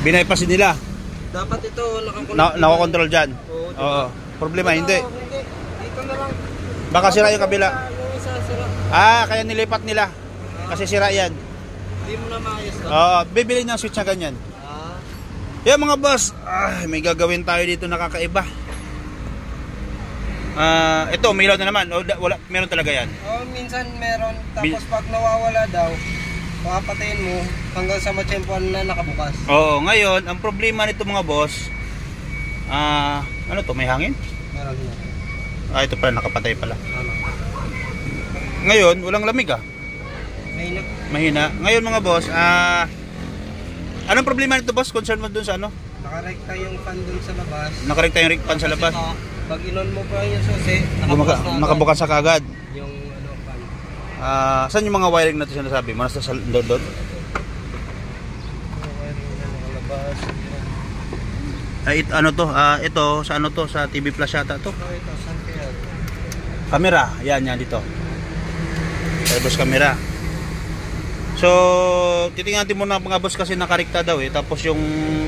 Binaypasin nila. Dapat ito nakakontrol dyan. Oo. Problema, hindi. Dito na lang. Baka sira yung kabila. Yung isa sira. Kaya nilipat nila. Kasi sira yan. Hindi mo na maayos to? Oo, bibili ng switch na ganyan. Yan mga boss, may gagawin tayo dito nakakaiba. Ito, may ilaw na naman. Wala, meron talaga yan. Minsan meron. Tapos pag nawawala daw, papatayin mo hanggang sa matsempuan na nakabukas. Oo, ngayon, ang problema nito mga boss, ano to, may hangin? Meron din. Ito pala, nakapatay pala. Ngayon, walang lamig Mahina. Mahina. Ngayon mga boss, anong problema nito boss? Concern mo dun sa ano? Nakarekta yung fan dun sa labas. Nakarekta yung fan sa labas? Ito, pag inon mo pa yung susi, nakabukas sa kagad. Yung fan. Saan yung mga wiring natin sinasabi? Nasa sa doon? Ano to? Ito sa ano to? Sa TV Plus yata to? Ito, saan kaya? Camera. Yan dito. Boss camera. So, titingnan natin muna mga boss kasi nakarekta daw Tapos yung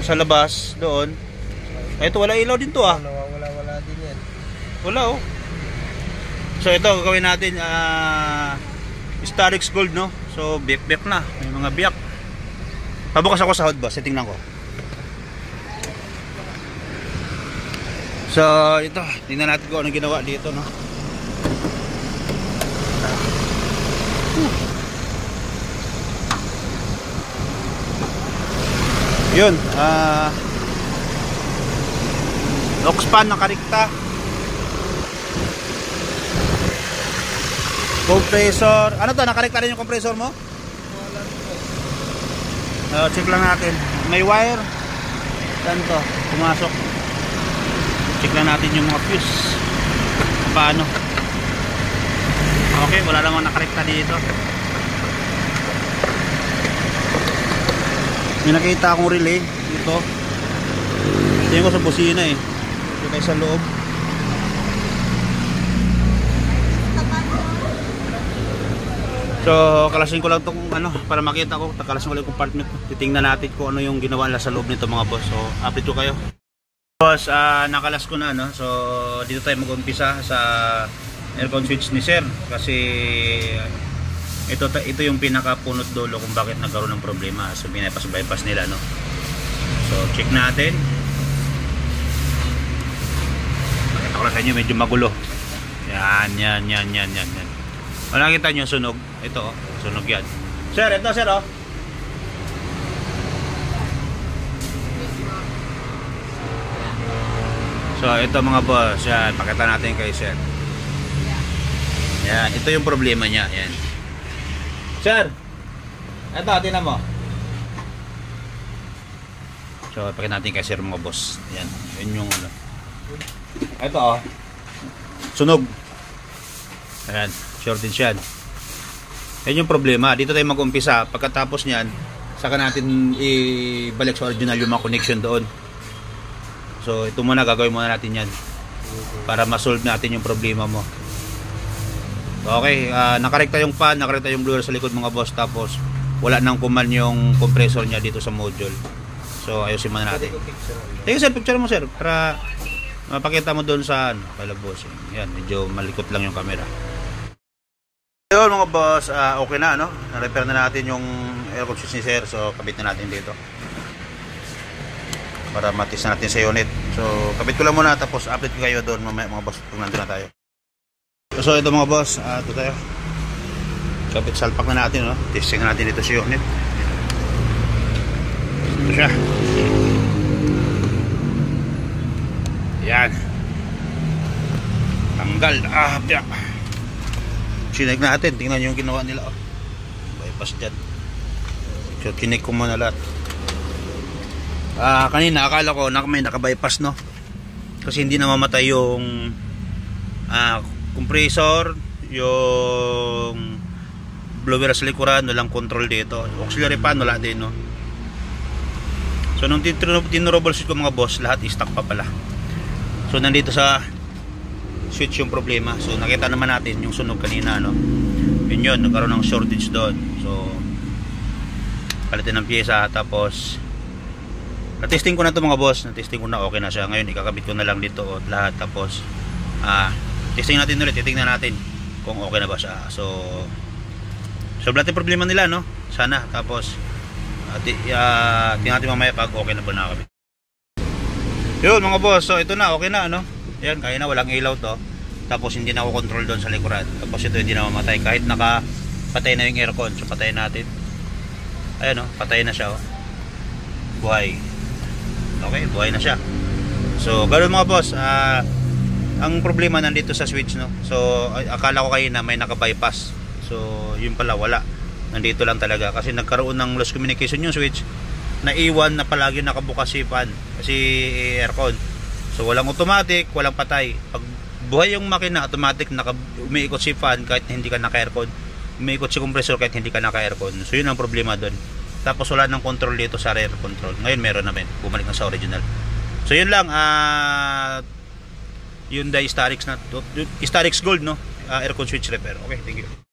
sa labas doon. Ito wala ilaw din to Wala din yan. Wala So ito gagawin natin Starix Gold no. So biyak na. May mga biyak. Pabukas ako sa hot boss. Tingnan ko. So ito, tingnan natin kung anong ginawa dito no. Yun, Oxpan nakarekta. Compressor, ano to, nakarekta rin yung compressor mo? Check lang natin. May wire. Saan to? Pumasok. Check lang natin yung mga fuse. Paano? Okay, wala namang nakarekta dito. May nakita akong relay dito. Tingin ko sa busina Ito kayo sa loob. So kalasin ko lang itong para makita ko. Kalasin ko lang yung compartment. Titingnan natin kung ano yung ginawa nila sa loob nito mga boss. So update ko kayo. Boss, nakalas ko na So dito tayo mag-umpisa sa aircon switch ni sir. Kasi ito yung pinakapunot dulo kung bakit nagkaroon ng problema. So bypass nila So check natin. Makita ko lang sa inyo medyo magulo. Yan. Wala nakita nyo sunog. Ito sunog yan. Sir, ito sir So ito mga boss, yan, pakita natin kay sir. Yan, ito yung problema niya. Yan. Sir, ito, tingnan mo. So, pakita natin kay sir mga boss. Yan, yun yung Ito sunog. Ayan, shortage yan. Yan yung problema. Dito tayo mag-umpisa. Pagkatapos niyan, saka natin ibalik sa original yung mga connection doon. So, ito muna, gagawin muna natin yan. Para ma-solve natin yung problema mo. Okay, nakarekta yung fan, nakarekta yung blower sa likod mga boss. Tapos wala nang kuman yung compressor niya dito sa module. So ayusin muna natin. Teka sir, picture mo sir para mapakita mo doon sa palabos. Yan, medyo malikot lang yung camera. Ayun mga boss, okay na na-repair na natin yung aircon switch ni sir. So kabit na natin dito para matis na natin sa unit. So kabit ko lang muna tapos update ko kayo doon mamaya mga boss kung nandun na tayo. So ito mga boss, ito tayo. Kapit salpak na natin testing natin dito sa unit. Ito siya. Yan. Tanggal. Chinek natin, tingnan yung ginawa nila bypass dyan. So chinek ko muna lahat. Kanina akala ko may naka-bypass kasi hindi na mamatay yung compressor, yung blower sa likuran, walang control dito. Auxiliary fan, wala din So nung tinroubleshoot ko mga boss, lahat i-stock pa pala. So nandito sa switch yung problema. So nakita naman natin yung sunog kanina yun, nagkaroon ng shortage doon. So palitin ng pyesa, tapos Na-testing ko na to mga boss, na-testing ko na, okay na siya. Ngayon ikakabit ko na lang dito lahat, tapos testing natin ulit, titingnan natin kung okay na ba siya. So solve natin problema nila, no? Sana. Tapos tingnan natin mamaya pag okay na ba nakakabit. Yun mga boss, so ito na, okay na, ano? Yan, kaya na, walang ilaw to. Tapos hindi na ako control doon sa likuran. Tapos ito hindi na mamatay kahit nakapatay na yung aircon. So patayin natin. Ayan, patay na siya, buhay. Okay, buhay na siya. So ganoon mga boss, ang problema nandito sa switch, no? So akala ko kayo na may naka-bypass. So yun pala, wala. Nandito lang talaga kasi nagkaroon ng lost communication yung switch. Naiwan na palagi nakabukas si fan, si aircon. So walang automatic, walang patay. Pag buhay yung makina, automatic umiikot si fan kahit hindi ka naka-aircon. Umiikot si compressor kahit hindi ka naka-aircon. So yun ang problema doon. Tapos wala nang control dito sa rear control. Ngayon meron naman, bumalik na sa original. So yun lang, Hyundai Starix Gold, no? Aircon switch repair. Okay, thank you.